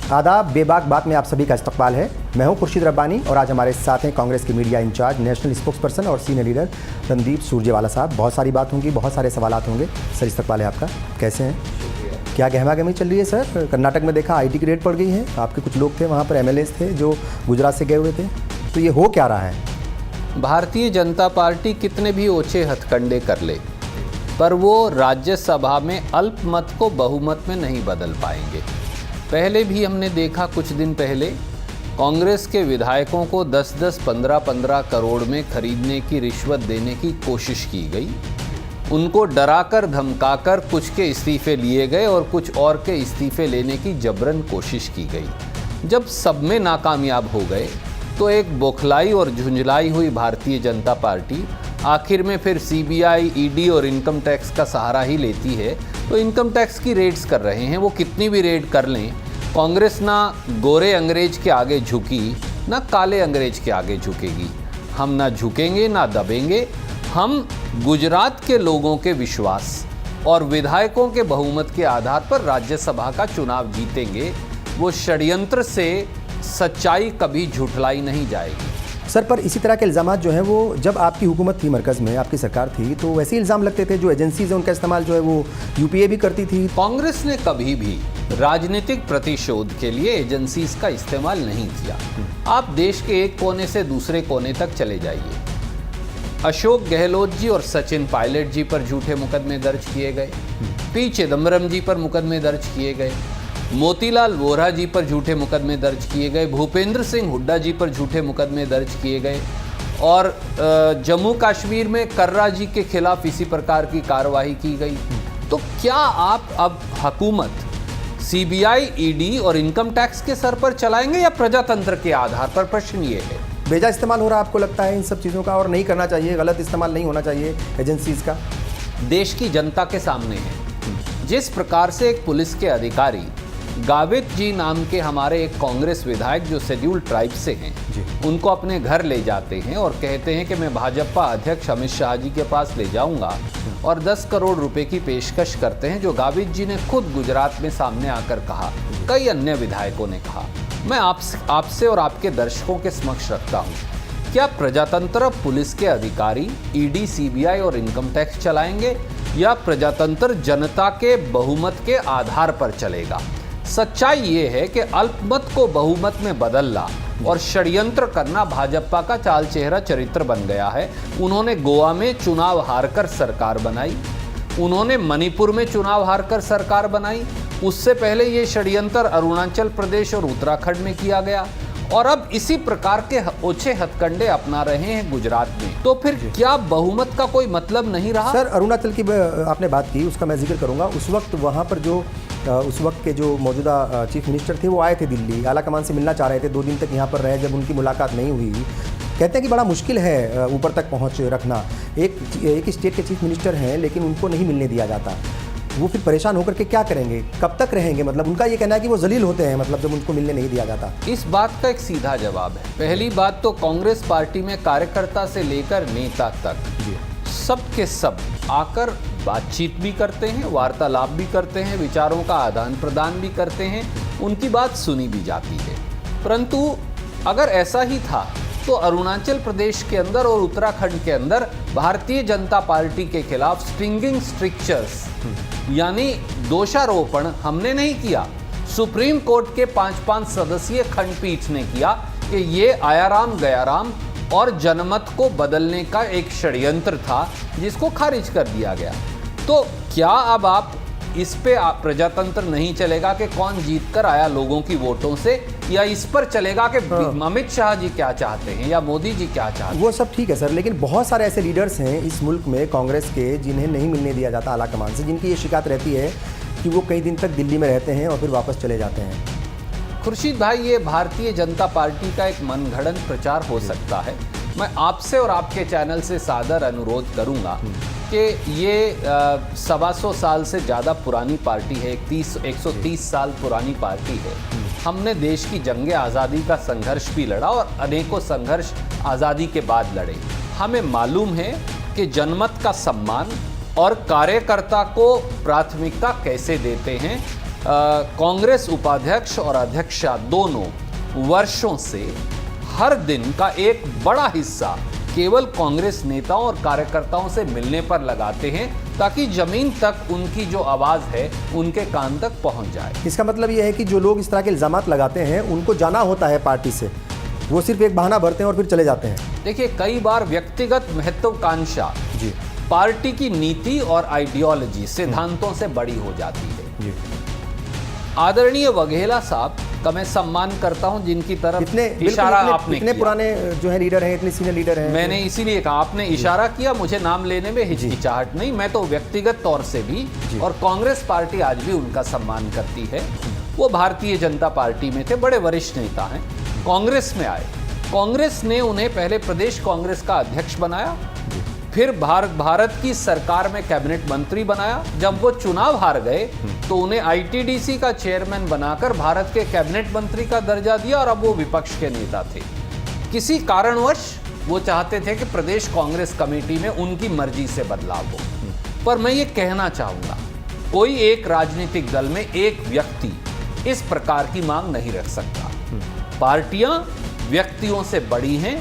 आदाब, बेबाक बात में आप सभी का इस्तकबाल है। मैं हूं खुर्शीद रब्बानी और आज हमारे साथ हैं कांग्रेस के media incharge, national spokesperson और सीनियर लीडर रणदीप सुरजेवाला साहब। बहुत सारी बात होंगी, बहुत सारे सवालात होंगे। सर, इस्तकबाल है आपका। कैसे हैं? क्या गहमा गहमी चल रही है सर? कर्नाटक में देखा आईटी की रेड पड़ गई है, आपके कुछ लोग थे वहाँ पर, एमएलएस थे जो गुजरात से गए हुए थे, तो ये हो क्या रहा है? भारतीय जनता पार्टी कितने भी ओछे हथकंडे कर ले, पर वो राज्यसभा में अल्पमत को बहुमत में नहीं बदल पाएंगे। पहले भी हमने देखा, कुछ दिन पहले कांग्रेस के विधायकों को 10-10, 15-15 करोड़ में खरीदने की रिश्वत देने की कोशिश की गई। उनको डराकर धमकाकर कुछ के इस्तीफे लिए गए और कुछ और के इस्तीफे लेने की जबरन कोशिश की गई। जब सब में नाकामयाब हो गए तो एक बौखलाई और झुंझलाई हुई भारतीय जनता पार्टी आखिर में फिर सीबीआई, ईडी और इनकम टैक्स का सहारा ही लेती है। तो इनकम टैक्स की रेड्स कर रहे हैं। वो कितनी भी रेड कर लें, कांग्रेस ना गोरे अंग्रेज के आगे झुकी, ना काले अंग्रेज के आगे झुकेगी। हम ना झुकेंगे ना दबेंगे। हम गुजरात के लोगों के विश्वास और विधायकों के बहुमत के आधार पर राज्यसभा का चुनाव जीतेंगे। वो षड्यंत्र से सच्चाई कभी झुठलाई नहीं जाएगी। सर, पर इसी तरह के इल्ज़ामात जो हैं वो जब आपकी हुकूमत थी, मरकज़ में आपकी सरकार थी, तो वैसे ही इल्ज़ाम लगते थे। जो एजेंसीज हैं उनका इस्तेमाल जो है वो यूपीए भी करती थी। कांग्रेस ने कभी भी राजनीतिक प्रतिशोध के लिए एजेंसीज का इस्तेमाल नहीं किया। आप देश के एक कोने से दूसरे कोने तक चले जाइए। अशोक गहलोत जी और सचिन पायलट जी पर झूठे मुकदमे दर्ज किए गए, पी चिदम्बरम जी पर मुकदमे दर्ज किए गए, मोतीलाल वोरा जी पर झूठे मुकदमे दर्ज किए गए, भूपेंद्र सिंह हुड्डा जी पर झूठे मुकदमे दर्ज किए गए और जम्मू कश्मीर में कर्रा जी के खिलाफ इसी प्रकार की कार्रवाई की गई। तो क्या आप अब हुकूमत सीबीआई, ईडी और इनकम टैक्स के सर पर चलाएंगे या प्रजातंत्र के आधार पर? प्रश्न ये है। बेजा इस्तेमाल हो रहा है आपको लगता है इन सब चीज़ों का, और नहीं करना चाहिए, गलत इस्तेमाल नहीं होना चाहिए एजेंसीज का? देश की जनता के सामने है। जिस प्रकार से एक पुलिस के अधिकारी गावित जी नाम के हमारे एक कांग्रेस विधायक जो शेड्यूल्ड ट्राइब से हैं, उनको अपने घर ले जाते हैं और कहते हैं कि मैं भाजपा अध्यक्ष अमित शाह जी के पास ले जाऊंगा, और 10 करोड़ रुपए की पेशकश करते हैं, जो गावित जी ने खुद गुजरात में सामने आकर कहा, कई अन्य विधायकों ने कहा। मैं आपसे और आपके दर्शकों के समक्ष रखता हूँ, क्या प्रजातंत्र पुलिस के अधिकारी ईडी, सीबीआई और इनकम टैक्स चलाएंगे या प्रजातंत्र जनता के बहुमत के आधार पर चलेगा? सच्चाई ये है कि अल्पमत को बहुमत में बदलना और षड्यंत्र करना भाजपा का चाल चेहरा चरित्र बन गया है। उन्होंने गोवा में चुनाव हारकर सरकार बनाई, उन्होंने मणिपुर में चुनाव हारकर सरकार बनाई, उससे पहले ये षड्यंत्र अरुणाचल प्रदेश और उत्तराखंड में किया गया, और अब इसी प्रकार के ओछे हथकंडे अपना रहे हैं गुजरात में। तो फिर क्या बहुमत का कोई मतलब नहीं रहा? सर, अरुणाचल की आपने बात की, उसका मैं जिक्र करूंगा। उस वक्त वहाँ पर जो उस वक्त के जो मौजूदा चीफ मिनिस्टर थे वो आए थे दिल्ली, आला कमान से मिलना चाह रहे थे, 2 दिन तक यहाँ पर रहे। जब उनकी मुलाकात नहीं हुई, कहते हैं कि बड़ा मुश्किल है ऊपर तक पहुँच रखना। एक स्टेट के चीफ मिनिस्टर हैं लेकिन उनको नहीं मिलने दिया जाता। वो फिर परेशान होकर के क्या करेंगे, कब तक रहेंगे? मतलब उनका ये कहना है कि वो जलील होते हैं, मतलब जब उनको मिलने नहीं दिया जाता। इस बात का एक सीधा जवाब है। पहली बात तो कांग्रेस पार्टी में कार्यकर्ता से लेकर नेता तक सब के सब आकर बातचीत भी करते हैं, वार्तालाप भी करते हैं, विचारों का आदान प्रदान भी करते हैं, उनकी बात सुनी भी जाती है। परंतु अगर ऐसा ही था तो अरुणाचल प्रदेश के अंदर और उत्तराखंड के अंदर भारतीय जनता पार्टी के खिलाफ स्ट्रिंगिंग स्ट्रिक्चर्स यानी दोषारोपण हमने नहीं किया। सुप्रीम कोर्ट के 5-5 सदस्यीय खंडपीठ ने किया कि ये आयाराम गयाराम और जनमत को बदलने का एक षड्यंत्र था, जिसको खारिज कर दिया गया। तो क्या अब आप इस पे प्रजातंत्र नहीं चलेगा कि कौन जीत कर आया लोगों की वोटों से, या इस पर चलेगा कि अमित शाह जी क्या चाहते हैं या मोदी जी क्या चाहते हैं? वो सब ठीक है सर, लेकिन बहुत सारे ऐसे लीडर्स हैं इस मुल्क में कांग्रेस के जिन्हें नहीं मिलने दिया जाता आला कमान से, जिनकी ये शिकायत रहती है कि वो कई दिन तक दिल्ली में रहते हैं और फिर वापस चले जाते हैं। खुर्शीद भाई, ये भारतीय जनता पार्टी का एक मनगढ़ंत प्रचार हो सकता है। मैं आपसे और आपके चैनल से सादर अनुरोध करूंगा कि ये 125 साल से ज़्यादा पुरानी पार्टी है, 130 साल पुरानी पार्टी है। हमने देश की जंग आज़ादी का संघर्ष भी लड़ा और अनेकों संघर्ष आज़ादी के बाद लड़े। हमें मालूम है कि जनमत का सम्मान और कार्यकर्ता को प्राथमिकता कैसे देते हैं। कांग्रेस उपाध्यक्ष और अध्यक्षा दोनों वर्षों से हर दिन का एक बड़ा हिस्सा केवल कांग्रेस नेताओं और कार्यकर्ताओं से मिलने पर लगाते हैं ताकि जमीन तक उनकी जो आवाज़ है उनके कान तक पहुंच जाए। इसका मतलब ये है कि जो लोग इस तरह के इल्ज़ामात लगाते हैं उनको जाना होता है पार्टी से, वो सिर्फ एक बहाना भरते हैं और फिर चले जाते हैं। देखिए, कई बार व्यक्तिगत महत्वाकांक्षा जी पार्टी की नीति और आइडियोलॉजी सिद्धांतों से बड़ी हो जाती है। जी आदरणीय वघेला साहब का मैं सम्मान करता हूं, जिनकी तरफ इशारा आपने इतने किया। पुराने जो है लीडर हैं, इतने सीनियर लीडर हैं। मैंने इसीलिए कहा, आपने इशारा किया, मुझे नाम लेने में हिचकिचाहट नहीं। मैं तो व्यक्तिगत तौर से भी और कांग्रेस पार्टी आज भी उनका सम्मान करती है। वो भारतीय जनता पार्टी में थे, बड़े वरिष्ठ नेता हैं, कांग्रेस में आए। कांग्रेस ने उन्हें पहले प्रदेश कांग्रेस का अध्यक्ष बनाया, फिर भारत की सरकार में कैबिनेट मंत्री बनाया। जब वो चुनाव हार गए तो उन्हें आईटीडीसी का चेयरमैन बनाकर भारत के कैबिनेट मंत्री का दर्जा दिया और अब वो विपक्ष के नेता थे। किसी कारणवश वो चाहते थे कि प्रदेश कांग्रेस कमेटी में उनकी मर्जी से बदलाव हो। पर मैं ये कहना चाहूँगा, कोई एक राजनीतिक दल में एक व्यक्ति इस प्रकार की मांग नहीं रख सकता। पार्टियां व्यक्तियों से बड़ी हैं,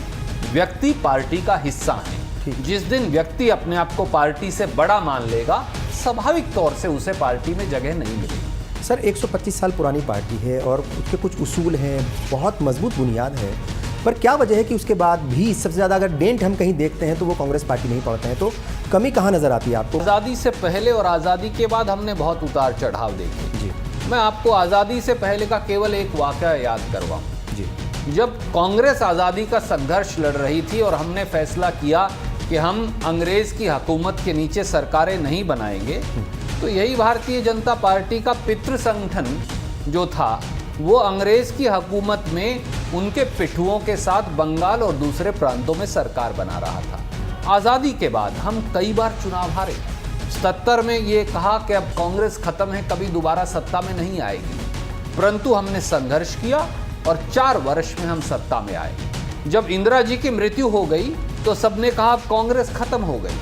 व्यक्ति पार्टी का हिस्सा हैं। जिस दिन व्यक्ति अपने आप को पार्टी से बड़ा मान लेगा, स्वाभाविक तौर से उसे पार्टी में जगह नहीं मिलेगी। सर, 125 साल पुरानी पार्टी है और उसके कुछ उसूल हैं, बहुत मजबूत बुनियाद है, पर क्या वजह है कि उसके बाद भी सबसे ज़्यादा अगर डेंट हम कहीं देखते हैं तो वो कांग्रेस पार्टी नहीं पढ़ते हैं, तो कमी कहाँ नज़र आती है आपको? आज़ादी से पहले और आज़ादी के बाद हमने बहुत उतार चढ़ाव देखे जी। मैं आपको आज़ादी से पहले का केवल एक वाक़या याद करवाऊँ। जी। जब कांग्रेस आज़ादी का संघर्ष लड़ रही थी और हमने फैसला किया कि हम अंग्रेज की हुकूमत के नीचे सरकारें नहीं बनाएंगे, तो यही भारतीय जनता पार्टी का पितृ संगठन जो था वो अंग्रेज की हुकूमत में उनके पिट्ठुओं के साथ बंगाल और दूसरे प्रांतों में सरकार बना रहा था। आज़ादी के बाद हम कई बार चुनाव हारे। 77 में ये कहा कि अब कांग्रेस खत्म है, कभी दोबारा सत्ता में नहीं आएगी, परंतु हमने संघर्ष किया और 4 वर्ष में हम सत्ता में आए। जब इंदिरा जी की मृत्यु हो गई तो सबने कहा अब कांग्रेस खत्म हो गई,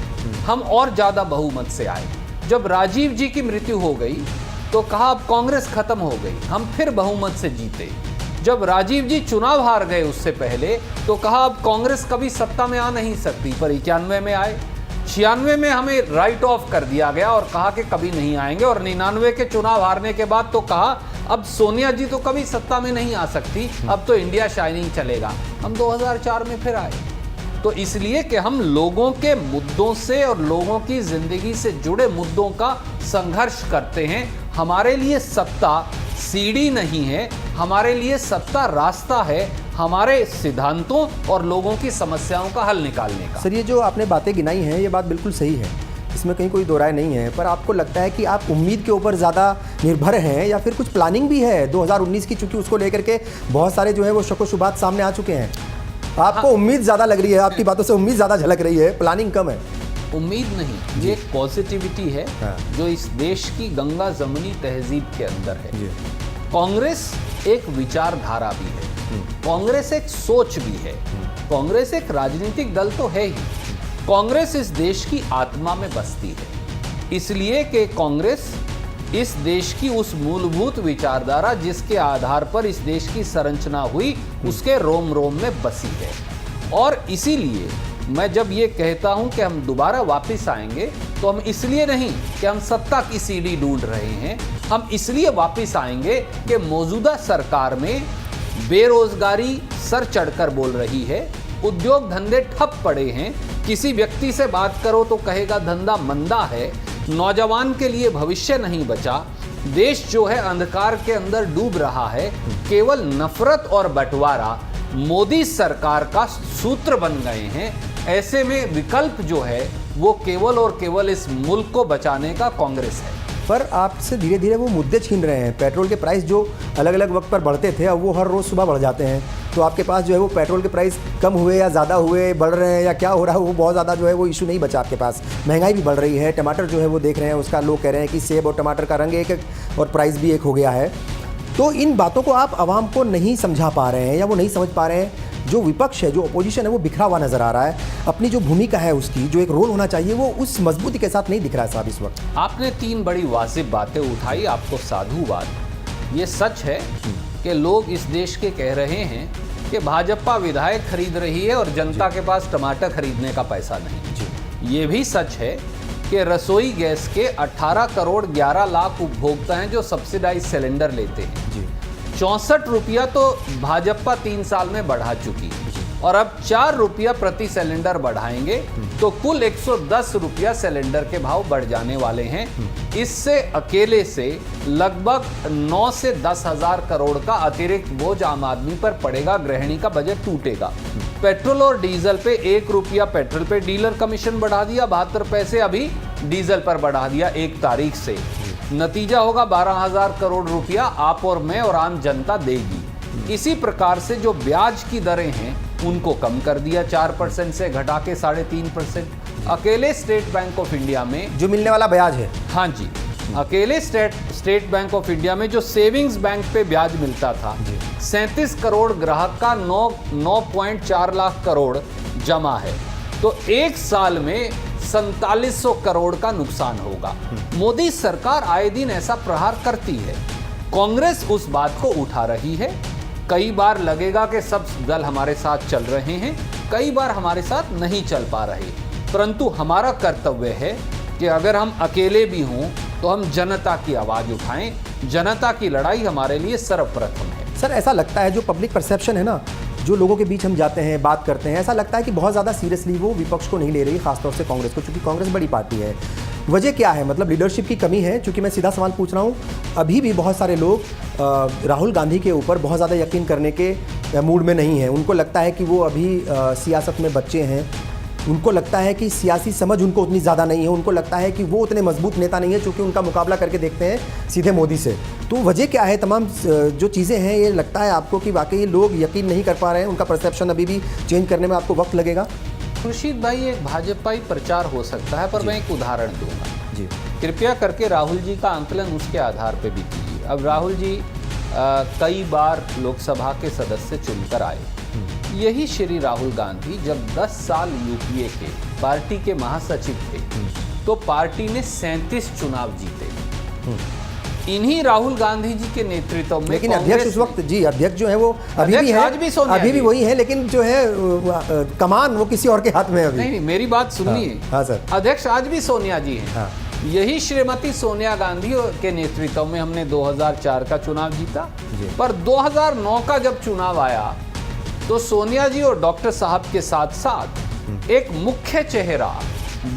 हम और ज्यादा बहुमत से आए। जब राजीव जी की मृत्यु हो गई तो कहा अब कांग्रेस खत्म हो गई, हम फिर बहुमत से जीते। जब राजीव जी चुनाव हार गए उससे पहले तो कहा अब कांग्रेस कभी सत्ता में आ नहीं सकती, पर 91 में आए। 96 में हमें राइट ऑफ कर दिया गया और कहा कि कभी नहीं आएंगे, और 99 के चुनाव हारने के बाद तो कहा अब सोनिया जी तो कभी सत्ता में नहीं आ सकती, अब तो इंडिया शाइनिंग चलेगा। हम 2004 में फिर आए। तो इसलिए कि हम लोगों के मुद्दों से और लोगों की जिंदगी से जुड़े मुद्दों का संघर्ष करते हैं। हमारे लिए सत्ता सीढ़ी नहीं है, हमारे लिए सत्ता रास्ता है, हमारे सिद्धांतों और लोगों की समस्याओं का हल निकालने का। सर, ये जो आपने बातें गिनाई हैं ये बात बिल्कुल सही है, इसमें कहीं कोई दो राय नहीं है, पर आपको लगता है कि आप उम्मीद के ऊपर ज़्यादा निर्भर हैं या फिर कुछ प्लानिंग भी है 2019 की, चूंकि उसको लेकर के बहुत सारे जो है वो शक व शुबात सामने आ चुके हैं? आपको उम्मीद ज़्यादा लग रही है, आपकी बातों से उम्मीद ज़्यादा झलक रही है, प्लानिंग कम है? उम्मीद नहीं, ये एक पॉजिटिविटी है जो इस देश की गंगा जमनी तहजीब के अंदर है। कांग्रेस एक विचारधारा भी है, कांग्रेस एक सोच भी है, कांग्रेस एक राजनीतिक दल तो है ही। कांग्रेस इस देश की आत्मा में बसती है, इसलिए कि कांग्रेस इस देश की उस मूलभूत विचारधारा जिसके आधार पर इस देश की संरचना हुई उसके रोम रोम में बसी है। और इसीलिए मैं जब ये कहता हूं कि हम दोबारा वापस आएंगे तो हम इसलिए नहीं कि हम सत्ता की सीढ़ी ढूंढ रहे हैं, हम इसलिए वापस आएंगे कि मौजूदा सरकार में बेरोजगारी सर चढ़कर बोल रही है, उद्योग धंधे ठप पड़े हैं, किसी व्यक्ति से बात करो तो कहेगा धंधा मंदा है, नौजवान के लिए भविष्य नहीं बचा, देश जो है अंधकार के अंदर डूब रहा है। केवल नफरत और बंटवारा मोदी सरकार का सूत्र बन गए हैं। ऐसे में विकल्प जो है वो केवल और केवल इस मुल्क को बचाने का कांग्रेस है। पर आपसे धीरे धीरे वो मुद्दे छीन रहे हैं। पेट्रोल के प्राइस जो अलग अलग वक्त पर बढ़ते थे अब वो हर रोज़ सुबह बढ़ जाते हैं, तो आपके पास जो है वो पेट्रोल के प्राइस कम हुए या ज़्यादा हुए, बढ़ रहे हैं या क्या हो रहा है, वो बहुत ज़्यादा जो है वो इशू नहीं बचा आपके पास। महंगाई भी बढ़ रही है, टमाटर जो है वो देख रहे हैं उसका, लोग कह रहे हैं कि सेब और टमाटर का रंग एक और प्राइस भी एक हो गया है। तो इन बातों को आप आवाम को नहीं समझा पा रहे हैं या वो नहीं समझ पा रहे हैं जो विपक्ष है, जो अपोजिशन है, वो बिखरा हुआ नजर आ रहा है। अपनी जो भूमिका है उसकी, जो एक रोल होना चाहिए, वो उस मजबूती के साथ नहीं दिख रहा है साहब इस वक्त। आपने 3 बड़ी वाजिब बातें उठाई, आपको साधुवाद। ये सच है कि लोग इस देश के कह रहे हैं कि भाजपा विधायक खरीद रही है और जनता के पास टमाटर खरीदने का पैसा नहीं। ये भी सच है कि रसोई गैस के 18 करोड़ 11 लाख उपभोक्ता हैं जो सब्सिडाइज सिलेंडर लेते हैं। 64 रुपया तो भाजपा 3 साल में बढ़ा चुकी है और अब 4 रुपया प्रति सिलेंडर बढ़ाएंगे तो कुल 110 रुपया सिलेंडर के भाव बढ़ जाने वाले हैं। इससे अकेले से लगभग 9 से 10 हजार करोड़ का अतिरिक्त बोझ आम आदमी पर पड़ेगा। गृहिणी का बजट टूटेगा। पेट्रोल और डीजल पे 1 रुपया पेट्रोल पे डीलर कमीशन बढ़ा दिया, 72 पैसे अभी डीजल पर बढ़ा दिया 1 तारीख से। नतीजा होगा 12,000 करोड़ रुपया आप और मैं और आम जनता देगी। इसी प्रकार से जो ब्याज की दरें हैं उनको कम कर दिया, 4% से घटा के 3.5%। अकेले स्टेट बैंक ऑफ इंडिया में जो मिलने वाला ब्याज है, हाँ जी, अकेले स्टेट बैंक ऑफ इंडिया में जो सेविंग्स बैंक पे ब्याज मिलता था, 37 करोड़ ग्राहक का 9.4 लाख करोड़ जमा है। तो 1 साल में 4700 करोड़ का नुकसान होगा। मोदी सरकार आए दिन ऐसा प्रहार करती है। कांग्रेस उस बात को उठा रही है। कई बार लगेगा कि सब दल हमारे साथ चल रहे हैं, कई बार हमारे साथ नहीं चल पा रहे, परंतु हमारा कर्तव्य है कि अगर हम अकेले भी हों तो हम जनता की आवाज़ उठाएं। जनता की लड़ाई हमारे लिए सर्वप्रथम है। सर ऐसा लगता है जो पब्लिक परसेप्शन है ना, जो लोगों के बीच हम जाते हैं, बात करते हैं, ऐसा लगता है कि बहुत ज़्यादा सीरियसली वो विपक्ष को नहीं ले रही, खासतौर से कांग्रेस को, क्योंकि कांग्रेस बड़ी पार्टी है। वजह क्या है? मतलब लीडरशिप की कमी है? क्योंकि मैं सीधा सवाल पूछ रहा हूँ, अभी भी बहुत सारे लोग राहुल गांधी के ऊपर बहुत ज़्यादा यकीन करने के मूड में नहीं हैं। उनको लगता है कि वो अभी सियासत में बच्चे हैं, उनको लगता है कि सियासी समझ उनको उतनी ज़्यादा नहीं है, उनको लगता है कि वो उतने मजबूत नेता नहीं है, क्योंकि उनका मुकाबला करके देखते हैं सीधे मोदी से। तो वजह क्या है? तमाम जो चीज़ें हैं, ये लगता है आपको कि वाकई लोग यकीन नहीं कर पा रहे हैं, उनका परसेप्शन अभी भी चेंज करने में आपको वक्त लगेगा? खुर्शीद भाई, एक भाजपाई प्रचार हो सकता है, पर मैं एक उदाहरण दूंगा जी। कृपया करके राहुल जी का आंकलन उसके आधार पर भी कीजिए। अब राहुल जी कई बार लोकसभा के सदस्य चुनकर आए। यही श्री राहुल गांधी जब 10 साल यूपीए के पार्टी के महासचिव थे तो पार्टी ने 37 चुनाव जीते। इन्हीं राहुल गांधी जी के नेतृत्व में। लेकिन अध्यक्ष उस वक्त, जी अध्यक्ष जो है वो अभी भी है, अभी भी वही है, लेकिन जो है कमान वो किसी और के हाथ में है अभी। नहीं, मेरी बात सुनिए। हाँ सर। अध्यक्ष आज भी सोनिया जी हैं। हाँ। यही श्रीमती सोनिया गांधी के नेतृत्व में हमने 2004 का चुनाव जीता, पर 2009 का जब चुनाव आया तो सोनिया जी और डॉक्टर साहब के साथ साथ एक मुख्य चेहरा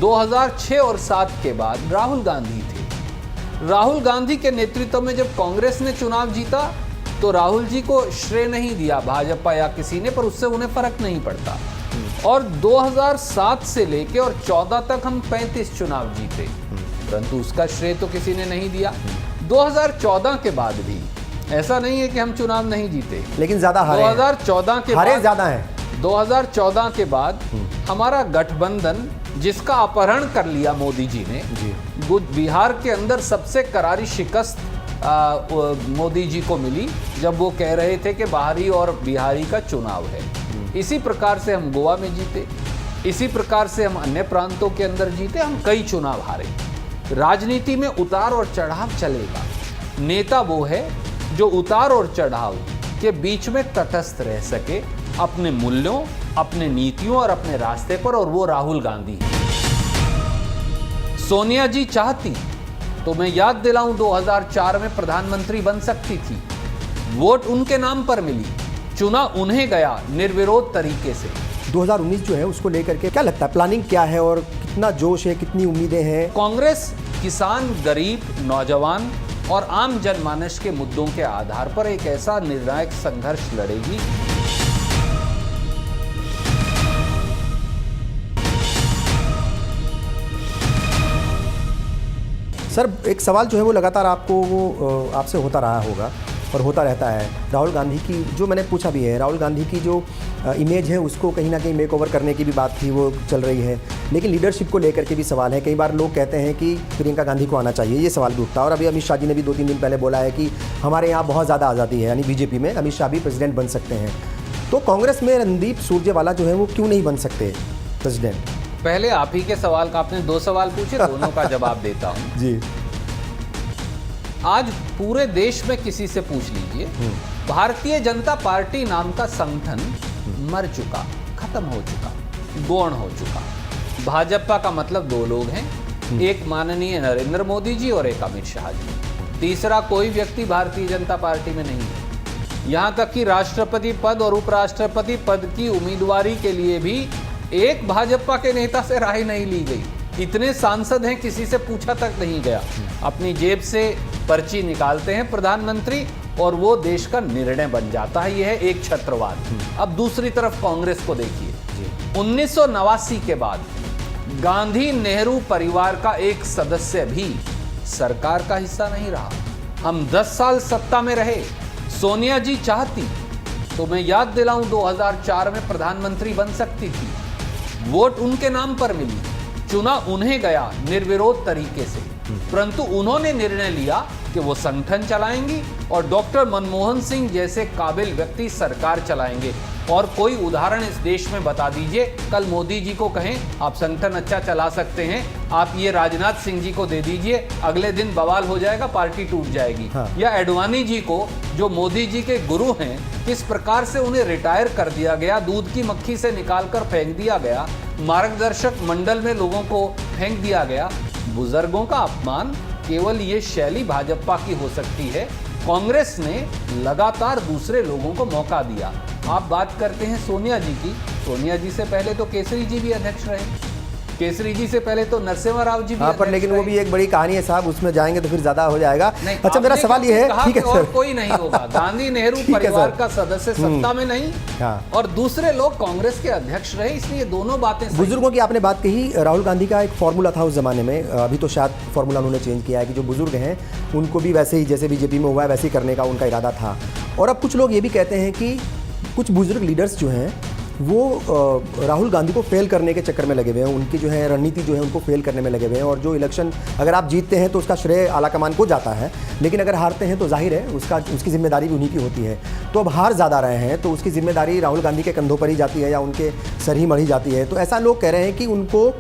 2006 और 7 के बाद राहुल गांधी थे। राहुल गांधी के नेतृत्व में जब कांग्रेस ने चुनाव जीता तो राहुल जी को श्रेय नहीं दिया भाजपा या किसी ने, पर उससे उन्हें फर्क नहीं पड़ता। और 2007 से लेके और 14 तक हम 35 चुनाव जीते, परंतु उसका श्रेय तो किसी ने नहीं दिया। 2014 के बाद भी ऐसा नहीं है कि हम चुनाव नहीं जीते, लेकिन ज्यादा हारे। 2014 के हारे बाद ज्यादा हैं। 2014 के बाद हमारा गठबंधन, जिसका अपहरण कर लिया मोदी जी ने, बिहार के अंदर सबसे करारी शिकस्त मोदी जी को मिली जब वो कह रहे थे कि बाहरी और बिहारी का चुनाव है। इसी प्रकार से हम गोवा में जीते, इसी प्रकार से हम अन्य प्रांतों के अंदर जीते, हम कई चुनाव हारे। राजनीति में उतार और चढ़ाव चलेगा। नेता वो है जो उतार और चढ़ाव के बीच में तटस्थ रह सके, अपने मूल्यों, अपने नीतियों और अपने रास्ते पर, और वो राहुल गांधी है। सोनिया जी चाहती तो मैं याद दिलाऊं 2004 में प्रधानमंत्री बन सकती थी। वोट उनके नाम पर मिली, चुना उन्हें गया निर्विरोध तरीके से। 2019 जो है उसको लेकर के क्या लगता है, प्लानिंग क्या है और कितना जोश है, कितनी उम्मीदें हैं? कांग्रेस किसान, गरीब, नौजवान और आम जनमानस के मुद्दों के आधार पर एक ऐसा निर्णायक संघर्ष लड़ेगी। सर एक सवाल जो है वो लगातार आपको वो आपसे होता रहा होगा और होता रहता है। राहुल गांधी की जो मैंने पूछा भी है, राहुल गांधी की जो इमेज है उसको कहीं ना कहीं मेकओवर करने की भी बात थी, वो चल रही है, लेकिन लीडरशिप को लेकर के भी सवाल है। कई बार लोग कहते हैं कि प्रियंका गांधी को आना चाहिए, ये सवाल भी उठता है। और अभी अमित शाह जी ने भी 2-3 दिन पहले बोला है कि हमारे यहाँ बहुत ज़्यादा आज़ादी है, यानी बीजेपी में अमित शाह भी प्रेसिडेंट बन सकते हैं। तो कांग्रेस में रणदीप सुरजेवाला जो है वो क्यों नहीं बन सकते प्रेसिडेंट? पहले आप ही के सवाल का, आपने 2 सवाल पूछे, दोनों का जवाब देता हूं। जी। आज पूरे देश में किसी से पूछ लीजिए, भारतीय जनता पार्टी नाम का संगठन मर चुका, खत्म हो चुका, गौण हो चुका। भाजपा का मतलब 2 लोग हैं, एक माननीय नरेंद्र मोदी जी और एक अमित शाह जी। तीसरा कोई व्यक्ति भारतीय जनता पार्टी में नहीं है। यहां तक कि राष्ट्रपति पद और उपराष्ट्रपति पद की उम्मीदवारी के लिए भी एक भाजपा के नेता से राय नहीं ली गई। इतने सांसद हैं, किसी से पूछा तक नहीं गया। अपनी जेब से पर्ची निकालते हैं प्रधानमंत्री और वो देश का निर्णय बन जाता है। यह है एक छत्रवाद। अब दूसरी तरफ कांग्रेस को देखिए, 1989 के बाद गांधी नेहरू परिवार का एक सदस्य भी सरकार का हिस्सा नहीं रहा। हम 10 साल सत्ता में रहे। सोनिया जी चाहती तो मैं याद दिलाऊं 2004 में प्रधानमंत्री बन सकती थी। वोट उनके नाम पर मिली, चुना उन्हें गया निर्विरोध तरीके से, परंतु उन्होंने निर्णय लिया कि वो संगठन चलाएंगी और डॉक्टर मनमोहन सिंह जैसे काबिल व्यक्ति सरकार चलाएंगे। और कोई उदाहरण इस देश में बता दीजिए, कल मोदी जी को कहें आप संगठन अच्छा चला सकते हैं, आप ये राजनाथ सिंह जी को दे दीजिए, अगले दिन बवाल हो जाएगा, पार्टी टूट जाएगी। हाँ। या एडवाणी जी को, जो मोदी जी के गुरु हैं, किस प्रकार से उन्हें रिटायर कर दिया गया, दूध की मक्खी से निकालकर फेंक दिया गया, मार्गदर्शक मंडल में लोगों को फेंक दिया गया। बुजुर्गों का अपमान केवल ये शैली भाजपा की हो सकती है। कांग्रेस ने लगातार दूसरे लोगों को मौका दिया। आप बात करते हैं सोनिया जी की, सोनिया जी से पहले तो केसरी जी भी अध्यक्ष रहे, केसरी जी से पहले तो नरसिम्हा राव जी भी हाँ, पर लेकिन वो भी एक बड़ी कहानी है साहब, उसमें जाएंगे तो फिर ज्यादा हो जाएगा। अच्छा, मेरा सवाल ये है, ठीक है और सर, कोई नहीं होगा, गांधी नेहरू परिवार का सदस्य सत्ता में नहीं, हाँ। और दूसरे लोग कांग्रेस के अध्यक्ष रहे, इसलिए दोनों बातें सही। बुजुर्गों की आपने बात कही, राहुल गांधी का एक फॉर्मूला था उस जमाने में, अभी तो शायद फॉर्मूला उन्होंने चेंज किया है कि जो बुजुर्ग हैं उनको भी वैसे ही जैसे बीजेपी में हुआ है वैसे ही करने का उनका इरादा था। और अब कुछ लोग ये भी कहते हैं कि कुछ बुजुर्ग लीडर्स जो हैं वो राहुल गांधी को फेल करने के चक्कर में लगे हुए हैं, उनकी जो है रणनीति जो है उनको फेल करने में लगे हुए हैं। और जो इलेक्शन अगर आप जीतते हैं तो उसका श्रेय आलाकमान को जाता है, लेकिन अगर हारते हैं तो जाहिर है उसकी जिम्मेदारी भी उन्हीं की होती है। तो अब हार ज़्यादा रहे हैं तो उसकी जिम्मेदारी राहुल गांधी के कंधों पर ही जाती है या उनके सर ही मढ़ी जाती है। तो ऐसा लोग कह रहे हैं कि उनको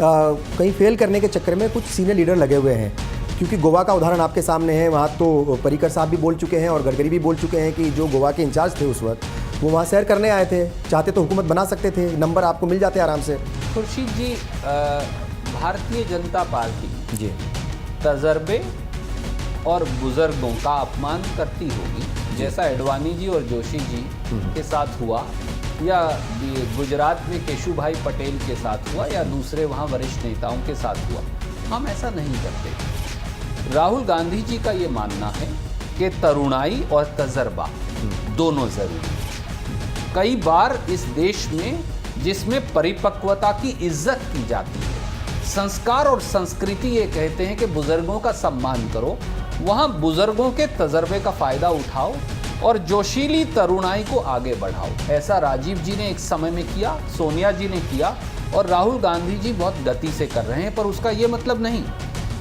कहीं फेल करने के चक्कर में कुछ सीनियर लीडर लगे हुए हैं। क्योंकि गोवा का उदाहरण आपके सामने है, वहाँ तो पर्रिकर साहब भी बोल चुके हैं और गडकरी भी बोल चुके हैं कि जो गोवा के इंचार्ज थे उस वक्त वो वहाँ सैर करने आए थे, चाहते तो हुकूमत बना सकते थे, नंबर आपको मिल जाते आराम से। खुर्शीद जी, भारतीय जनता पार्टी जी तजर्बे और बुजुर्गों का अपमान करती होगी, जैसा एडवाणी जी और जोशी जी के साथ हुआ, या गुजरात में केशुभाई पटेल के साथ हुआ, या दूसरे वहाँ वरिष्ठ नेताओं के साथ हुआ। हम ऐसा नहीं करते। राहुल गांधी जी का ये मानना है कि तरुणाई और तजर्बा दोनों जरूरी। कई बार इस देश में जिसमें परिपक्वता की इज्जत की जाती है, संस्कार और संस्कृति ये कहते हैं कि बुजुर्गों का सम्मान करो, वहाँ बुजुर्गों के तजर्बे का फायदा उठाओ और जोशीली तरुणाई को आगे बढ़ाओ। ऐसा राजीव जी ने एक समय में किया, सोनिया जी ने किया, और राहुल गांधी जी बहुत गति से कर रहे हैं। पर उसका ये मतलब नहीं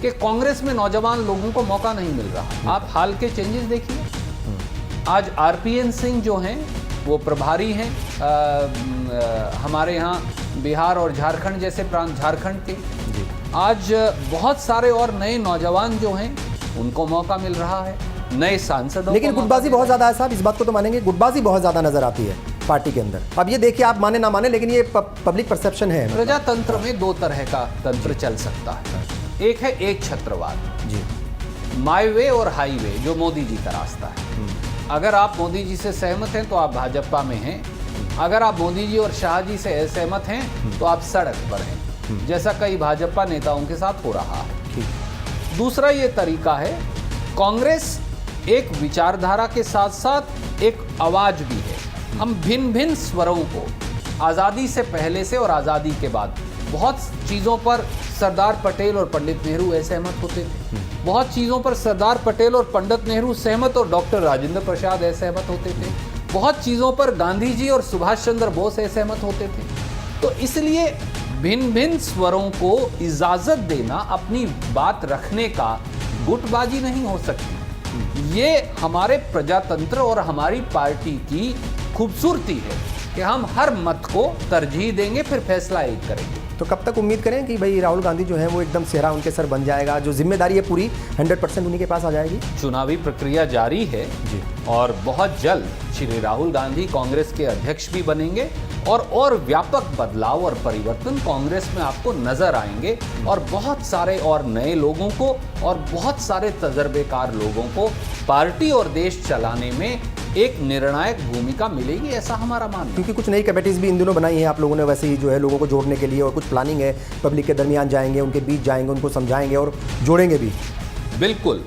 कि कांग्रेस में नौजवान लोगों को मौका नहीं मिल रहा। आप हाल के चेंजेस देखिए, आज आरपीएन सिंह जो हैं वो प्रभारी हैं हमारे यहाँ बिहार और झारखंड जैसे प्रांत, झारखंड के। आज बहुत सारे और नए नौजवान जो हैं उनको मौका मिल रहा है, नए सांसदों। लेकिन गुटबाजी बहुत ज़्यादा है साहब, इस बात को तो मानेंगे, गुटबाजी बहुत ज़्यादा नजर आती है पार्टी के अंदर। अब ये देखिए, आप माने ना माने, लेकिन ये पब्लिक परसेप्शन है। प्रजातंत्र में 2 तरह का तंत्र चल सकता है। एक है एक छत्रवाद जी, माई वे और हाईवे, जो मोदी जी का रास्ता है। अगर आप मोदी जी से सहमत हैं तो आप भाजपा में हैं, अगर आप मोदी जी और शाह जी से असहमत हैं तो आप सड़क पर हैं, जैसा कई भाजपा नेताओं के साथ हो रहा है। दूसरा ये तरीका है, कांग्रेस एक विचारधारा के साथ साथ एक आवाज भी है। हम भिन्न भिन्न स्वरों को आज़ादी से पहले से और आज़ादी के बाद बहुत चीज़ों पर सरदार पटेल और पंडित नेहरू असहमत होते थे, बहुत चीज़ों पर सरदार पटेल और पंडित नेहरू सहमत और डॉक्टर राजेंद्र प्रसाद असहमत होते थे, बहुत चीज़ों पर गांधी जी और सुभाष चंद्र बोस असहमत होते थे। तो इसलिए भिन्न भिन्न स्वरों को इजाज़त देना अपनी बात रखने का गुटबाजी नहीं हो सकती। ये हमारे प्रजातंत्र और हमारी पार्टी की खूबसूरती है कि हम हर मत को तरजीह देंगे, फिर फैसला एक करेंगे। तो कब तक उम्मीद करें कि भाई राहुल गांधी जो है वो एकदम सेहरा उनके सर बन जाएगा, जो जिम्मेदारी है पूरी 100% उन्हीं के पास आ जाएगी? चुनावी प्रक्रिया जारी है जी। और बहुत जल्द श्री राहुल गांधी कांग्रेस के अध्यक्ष भी बनेंगे और व्यापक बदलाव और परिवर्तन कांग्रेस में आपको नजर आएंगे और बहुत सारे और नए लोगों को और बहुत सारे तजर्बेकार लोगों को पार्टी और देश चलाने में एक निर्णायक भूमिका मिलेगी, ऐसा हमारा मानना है। क्योंकि कुछ नई कमेटीज़ भी इन दिनों बनाई हैं आप लोगों ने, वैसे ही जो है लोगों को जोड़ने के लिए, और कुछ प्लानिंग है, पब्लिक के दरमियान जाएंगे, उनके बीच जाएंगे, उनको समझाएंगे और जोड़ेंगे भी। बिल्कुल,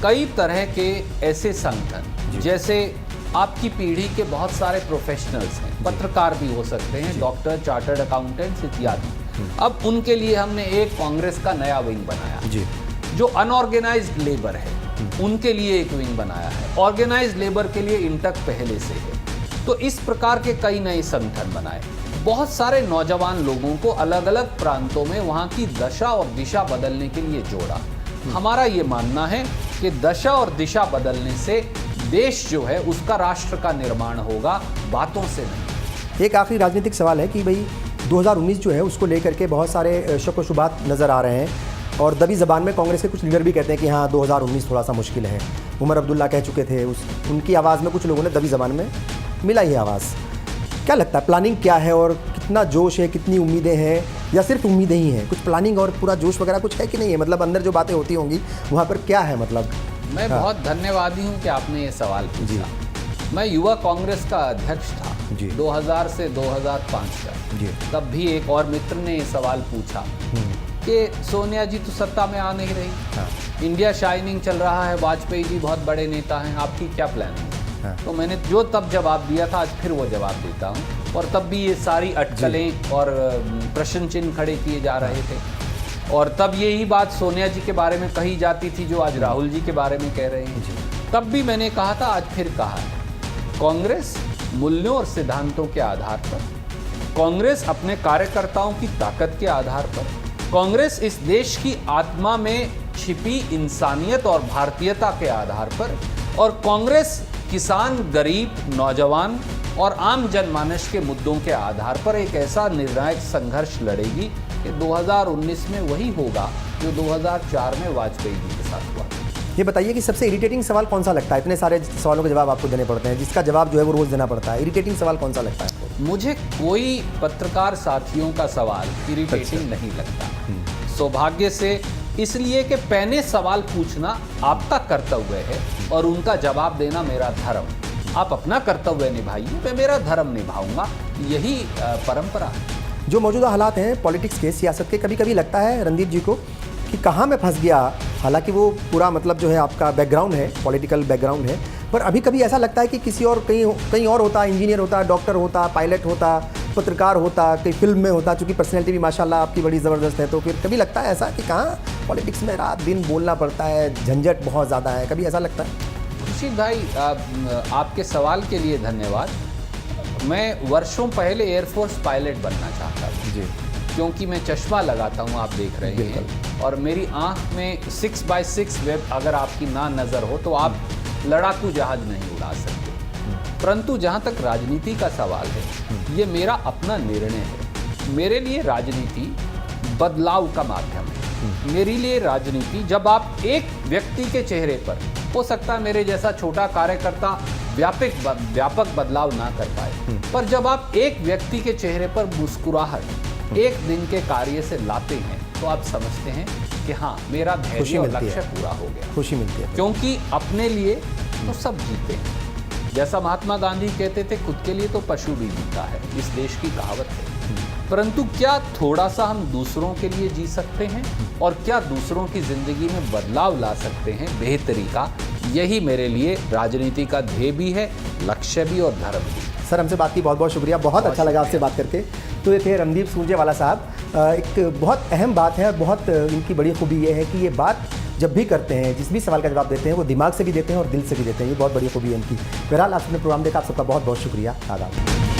कई तरह के ऐसे संगठन, जैसे आपकी पीढ़ी के बहुत सारे प्रोफेशनल्स हैं, पत्रकार भी हो सकते हैं, डॉक्टर, चार्टर्ड अकाउंटेंट्स इत्यादि। अब उनके लिए हमने एक कांग्रेस का नया विंग बनाया जी। जो अनऑर्गेनाइज्ड लेबर है उनके लिए एक विंग बनाया है, ऑर्गेनाइज्ड लेबर के लिए इंटक पहले से है। तो इस प्रकार के कई नए संगठन बनाए, बहुत सारे नौजवान लोगों को अलग अलग प्रांतों में वहाँ की दशा और दिशा बदलने के लिए जोड़ा। हमारा ये मानना है कि दशा और दिशा बदलने से देश जो है उसका राष्ट्र का निर्माण होगा, बातों से नहीं। एक आखिरी राजनीतिक सवाल है कि भाई 2019 जो है उसको लेकर के बहुत सारे शक व शुबात नज़र आ रहे हैं, और दबी ज़बान में कांग्रेस के कुछ लीडर भी कहते हैं कि हाँ 2019 थोड़ा सा मुश्किल है। उमर अब्दुल्ला कह चुके थे, उनकी आवाज़ में कुछ लोगों ने दबी ज़बान में मिलाई है आवाज़। क्या लगता है प्लानिंग क्या है, और कितना जोश है, कितनी उम्मीदें हैं, या सिर्फ उम्मीदें ही हैं? कुछ प्लानिंग और पूरा जोश वगैरह कुछ है कि नहीं है? मतलब अंदर जो बातें होती होंगी वहाँ पर क्या है? मतलब मैं बहुत धन्यवादी हूँ कि आपने ये सवाल पूछा। मैं युवा कांग्रेस का अध्यक्ष था 2000 से 2005 तक। तब भी एक और मित्र ने ये सवाल पूछा कि सोनिया जी तो सत्ता में आ नहीं रही, इंडिया शाइनिंग चल रहा है, वाजपेयी जी बहुत बड़े नेता हैं, आपकी क्या प्लानिंग है? तो मैंने जो तब जवाब दिया था आज फिर वो जवाब देता हूँ, और तब भी ये सारी अटकलें और प्रश्न चिन्ह खड़े किए जा रहे थे, और तब यही बात सोनिया जी के बारे में कही जाती थी जो आज राहुल जी के बारे में कह रहे हैं। तब भी मैंने कहा था, आज फिर कहा है, कांग्रेस मूल्यों और सिद्धांतों के आधार पर, कांग्रेस अपने कार्यकर्ताओं की ताकत के आधार पर, कांग्रेस इस देश की आत्मा में छिपी इंसानियत और भारतीयता के आधार पर, और कांग्रेस किसान, गरीब, नौजवान और आम जनमानस के मुद्दों के आधार पर एक ऐसा निर्णायक संघर्ष लड़ेगी कि 2019 में वही होगा जो 2004 में वाजपेयी जी के साथ हुआ। ये बताइए कि सबसे इरिटेटिंग सवाल कौन सा लगता है? इतने सारे सवालों के जवाब आपको देने पड़ते हैं, जिसका जवाब जो है वो रोज़ देना पड़ता है। इरिटेटिंग सवाल कौन सा लगता है आपको? मुझे कोई पत्रकार साथियों का सवाल इरिटेटिंग नहीं लगता, सौभाग्य से, इसलिए कि पहले सवाल पूछना आपका कर्तव्य है और उनका जवाब देना मेरा धर्म। आप अपना कर्तव्य निभाइए, मैं मेरा धर्म निभाऊंगा, यही परंपरा है। जो मौजूदा हालात हैं पॉलिटिक्स के, सियासत के, कभी कभी लगता है रणदीप जी को कि कहाँ मैं फंस गया। हालांकि वो पूरा मतलब जो है आपका बैकग्राउंड है, पॉलिटिकल बैकग्राउंड है, पर अभी कभी ऐसा लगता है कि किसी और कहीं और होता, इंजीनियर होता, डॉक्टर होता, पायलट होता, पत्रकार होता, कहीं फिल्म में होता, चूँकि पर्सनैलिटी भी माशाल्लाह आपकी बड़ी ज़बरदस्त है, तो फिर कभी लगता है ऐसा कि कहाँ पॉलिटिक्स में रात दिन बोलना पड़ता है, झंझट बहुत ज़्यादा है, कभी ऐसा लगता है? खुर्शीद भाई, आपके सवाल के लिए धन्यवाद। मैं वर्षों पहले एयरफोर्स पायलट बनना चाहता था जी, क्योंकि मैं चश्मा लगाता हूँ, आप देख रहे हैं, और मेरी आंख में 6x6 वेब अगर आपकी ना नज़र हो तो आप लड़ाकू जहाज नहीं उड़ा सकते। परंतु जहाँ तक राजनीति का सवाल है, ये मेरा अपना निर्णय है। मेरे लिए राजनीति बदलाव का माध्यम है। मेरे लिए राजनीति, जब आप एक व्यक्ति के चेहरे पर, हो सकता है मेरे जैसा छोटा कार्यकर्ता व्यापक बदलाव ना कर पाए, पर जब आप एक व्यक्ति के चेहरे पर मुस्कुराहट एक दिन के कार्य से लाते हैं तो आप समझते हैं कि हाँ, मेरा धैर्य और लक्ष्य पूरा हो गया। खुशी मिलती है, क्योंकि अपने लिए तो सब जीते हैं। जैसा महात्मा गांधी कहते थे, खुद के लिए तो पशु भी जीता है, इस देश की कहावत है। परंतु क्या थोड़ा सा हम दूसरों के लिए जी सकते हैं, और क्या दूसरों की जिंदगी में बदलाव ला सकते हैं, बेहतरी का? यही मेरे लिए राजनीति का ध्येय भी है, लक्ष्य भी और धर्म भी। सर, हमसे बात की बहुत बहुत शुक्रिया, बहुत अच्छा लगा आपसे बात करके। तो ये थे रणदीप सुरजेवाला साहब। एक बहुत अहम बात है और बहुत इनकी बड़ी खूबी ये है कि ये बात जब भी करते हैं, जिस भी सवाल का जवाब देते हैं, वो दिमाग से भी देते हैं और दिल से भी देते हैं। ये बहुत बड़ी खूबी है इनकी। बहरहाल आपने प्रोग्राम देखा, आप सबका बहुत बहुत शुक्रिया। आदाब।